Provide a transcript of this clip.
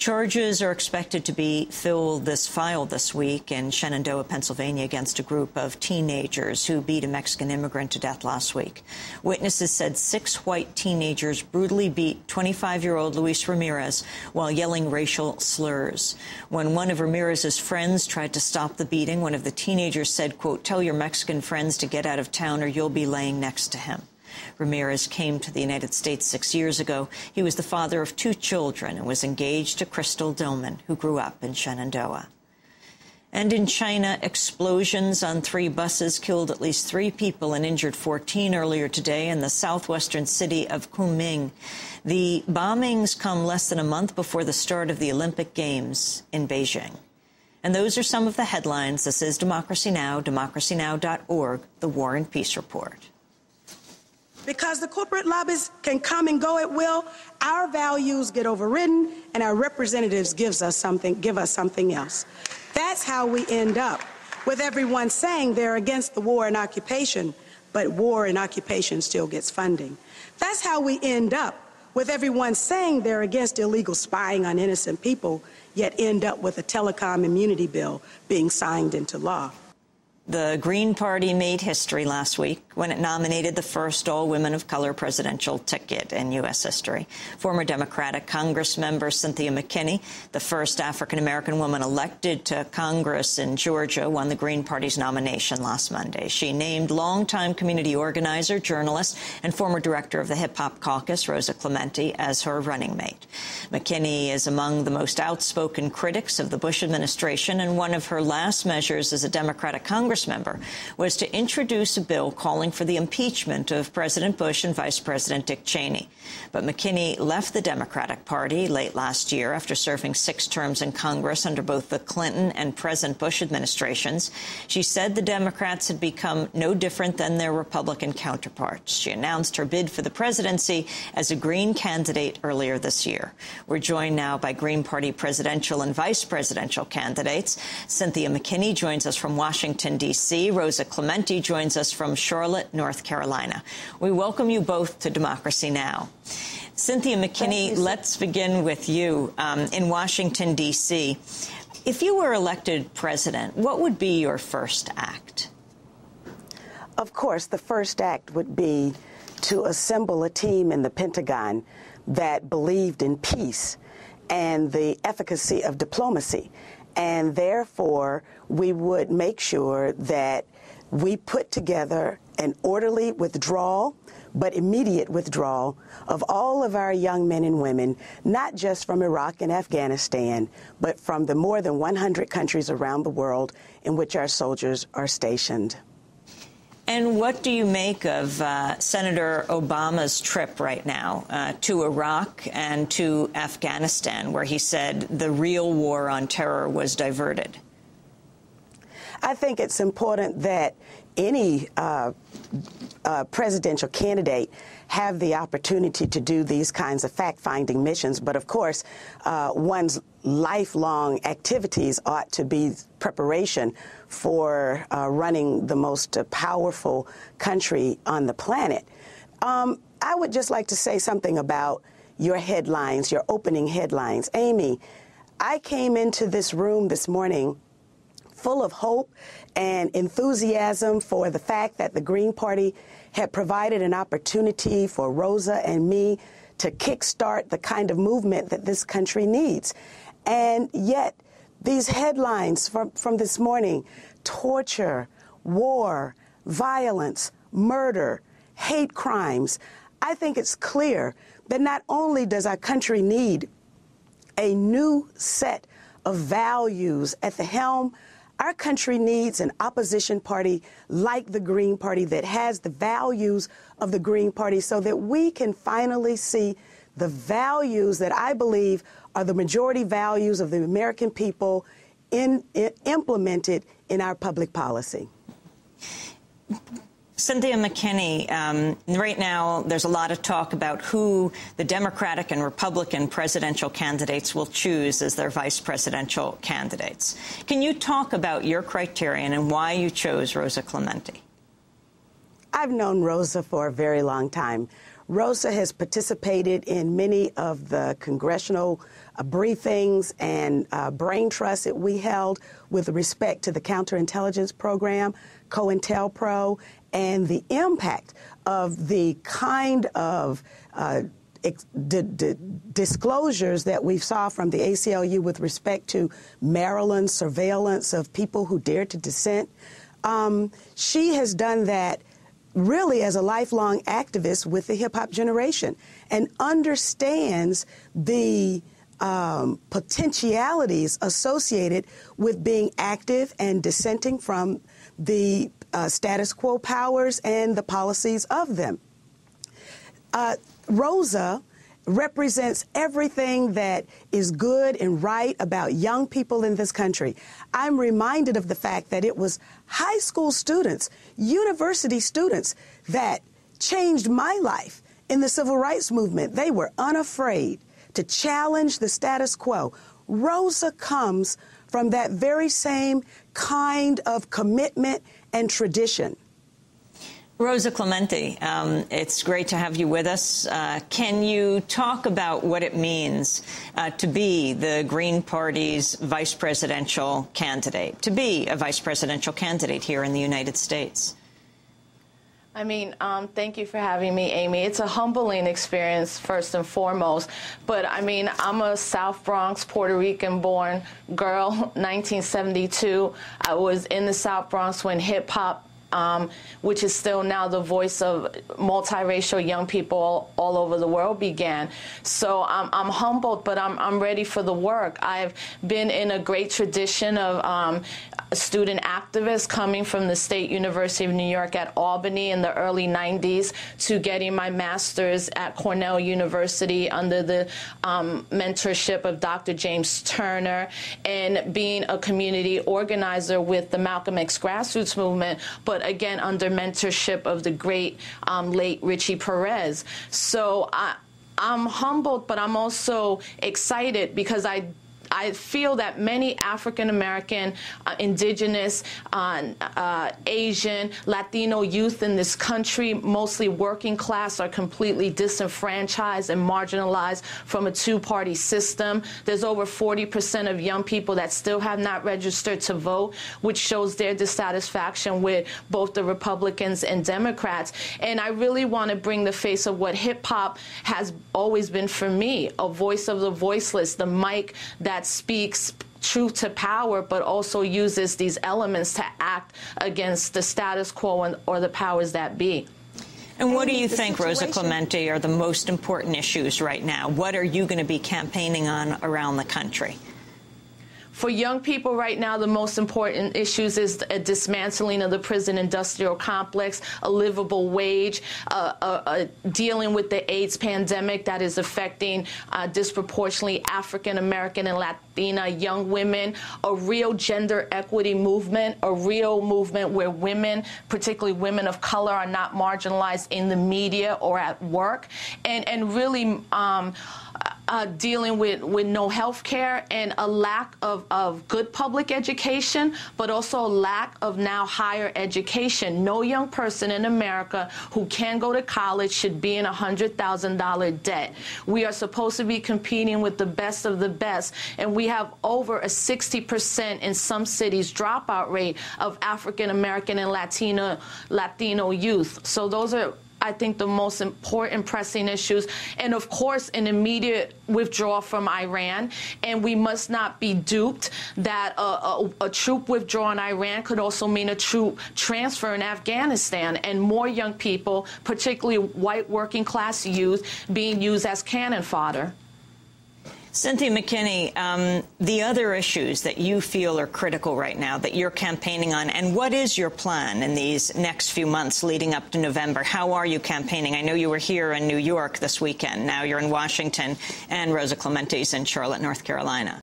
Charges are expected to be filed this week in Shenandoah, Pennsylvania, against a group of teenagers who beat a Mexican immigrant to death last week. Witnesses said 6 white teenagers brutally beat 25-year-old Luis Ramirez while yelling racial slurs. When one of Ramirez's friends tried to stop the beating, one of the teenagers said, quote, "Tell your Mexican friends to get out of town or you'll be laying next to him." Ramirez came to the United States 6 years ago. He was the father of 2 children and was engaged to Crystal Dillman, who grew up in Shenandoah. And in China, explosions on 3 buses killed at least 3 people and injured 14 earlier today in the southwestern city of Kunming. The bombings come less than a month before the start of the Olympic Games in Beijing. And those are some of the headlines. This is Democracy Now!, democracynow.org, the War and Peace Report. Because the corporate lobbies can come and go at will, our values get overridden, and our representatives give us something else. That's how we end up with everyone saying they're against the war and occupation, but war and occupation still gets funding. That's how we end up with everyone saying they're against illegal spying on innocent people, yet end up with a telecom immunity bill being signed into law. The Green Party made history last week when it nominated the first all-women of color presidential ticket in U.S. history. Former Democratic Congress member Cynthia McKinney, the first African-American woman elected to Congress in Georgia, won the Green Party's nomination last Monday. She named longtime community organizer, journalist, and former director of the Hip-Hop Caucus, Rosa Clemente, as her running mate. McKinney is among the most outspoken critics of the Bush administration, and one of her last measures as a Democratic Congress member was to introduce a bill calling for the impeachment of President Bush and Vice President Dick Cheney. But McKinney left the Democratic Party late last year after serving 6 terms in Congress under both the Clinton and President Bush administrations. She said the Democrats had become no different than their Republican counterparts. She announced her bid for the presidency as a Green candidate earlier this year. We're joined now by Green Party presidential and vice presidential candidates. Cynthia McKinney joins us from Washington, D.C. Rosa Clemente joins us from Charlotte, North Carolina. We welcome you both to Democracy Now! Cynthia McKinney, let's begin with you in Washington, D.C. If you were elected president, what would be your first act? Of course, the first act would be to assemble a team in the Pentagon that believed in peace and the efficacy of diplomacy. And therefore, we would make sure that we put together an orderly withdrawal, but immediate withdrawal of all of our young men and women, not just from Iraq and Afghanistan, but from the more than 100 countries around the world in which our soldiers are stationed. And what do you make of Senator Obama's trip right now to Iraq and to Afghanistan, where he said the real war on terror was diverted? I think it's important that any presidential candidate have the opportunity to do these kinds of fact-finding missions. But, of course, one's lifelong activities ought to be preparation for running the most powerful country on the planet. I would just like to say something about your headlines, your opening headlines. Amy, I came into this room this morning full of hope and enthusiasm for the fact that the Green Party had provided an opportunity for Rosa and me to kickstart the kind of movement that this country needs. And yet, these headlines from this morning, torture, war, violence, murder, hate crimes, I think it's clear that not only does our country need a new set of values at the helm, our country needs an opposition party like the Green Party that has the values of the Green Party so that we can finally see the values that I believe are the majority values of the American people implemented in our public policy. Cynthia McKinney, right now there's a lot of talk about who the Democratic and Republican presidential candidates will choose as their vice presidential candidates. Can you talk about your criterion and why you chose Rosa Clemente? I've known Rosa for a very long time. Rosa has participated in many of the congressional briefings and brain trusts that we held with respect to the counterintelligence program, COINTELPRO, and the impact of the kind of disclosures that we saw from the ACLU with respect to Maryland's surveillance of people who dared to dissent. She has done that really as a lifelong activist with the hip-hop generation and understands the potentialities associated with being active and dissenting from the status quo powers and the policies of them. Rosa represents everything that is good and right about young people in this country. I'm reminded of the fact that it was high school students, university students that changed my life in the civil rights movement. They were unafraid to challenge the status quo. Rosa comes from that very same kind of commitment and tradition. Rosa Clemente, it's great to have you with us. Can you talk about what it means to be the Green Party's vice presidential candidate, to be a vice presidential candidate here in the United States? I mean, thank you for having me, Amy. It's a humbling experience, first and foremost. But, I mean, I'm a South Bronx, Puerto Rican-born girl, 1972. I was in the South Bronx when hip-hop, which is still now the voice of multiracial young people all over the world, began. So I'm humbled, but I'm ready for the work. I've been in a great tradition of student activists coming from the State University of New York at Albany in the early 90s to getting my master's at Cornell University under the mentorship of Dr. James Turner, and being a community organizer with the Malcolm X grassroots movement, but again under mentorship of the great late Richie Perez. So I'm humbled, but I'm also excited because I feel that many African-American, indigenous, Asian, Latino youth in this country, mostly working class, are completely disenfranchised and marginalized from a two-party system. There's over 40% of young people that still have not registered to vote, which shows their dissatisfaction with both the Republicans and Democrats. And I really want to bring the face of what hip-hop has always been for me, a voice of the voiceless, the mic that speaks truth to power, but also uses these elements to act against the status quo or the powers that be. And what do you think, Rosa Clemente, are the most important issues right now? What are you going to be campaigning on around the country? For young people right now, the most important issues is a dismantling of the prison industrial complex, a livable wage, dealing with the AIDS pandemic that is affecting disproportionately African-American and Latina young women, a real gender equity movement, a real movement where women, particularly women of color, are not marginalized in the media or at work, and really dealing with no health care and a lack of good public education, but also a lack of now higher education. No young person in America who can go to college should be in $100,000 debt. We are supposed to be competing with the best of the best, and we have over a 60% in some cities dropout rate of African American and Latino youth. So those are, I think, the most important pressing issues. And of course, an immediate withdrawal from Iran. And we must not be duped that a troop withdrawal in Iran could also mean a troop transfer in Afghanistan, and more young people, particularly white working class youth, being used as cannon fodder. Cynthia McKinney, the other issues that you feel are critical right now that you're campaigning on, and what is your plan in these next few months leading up to November? How are you campaigning? I know you were here in New York this weekend. Now you're in Washington, and Rosa Clemente's in Charlotte, North Carolina.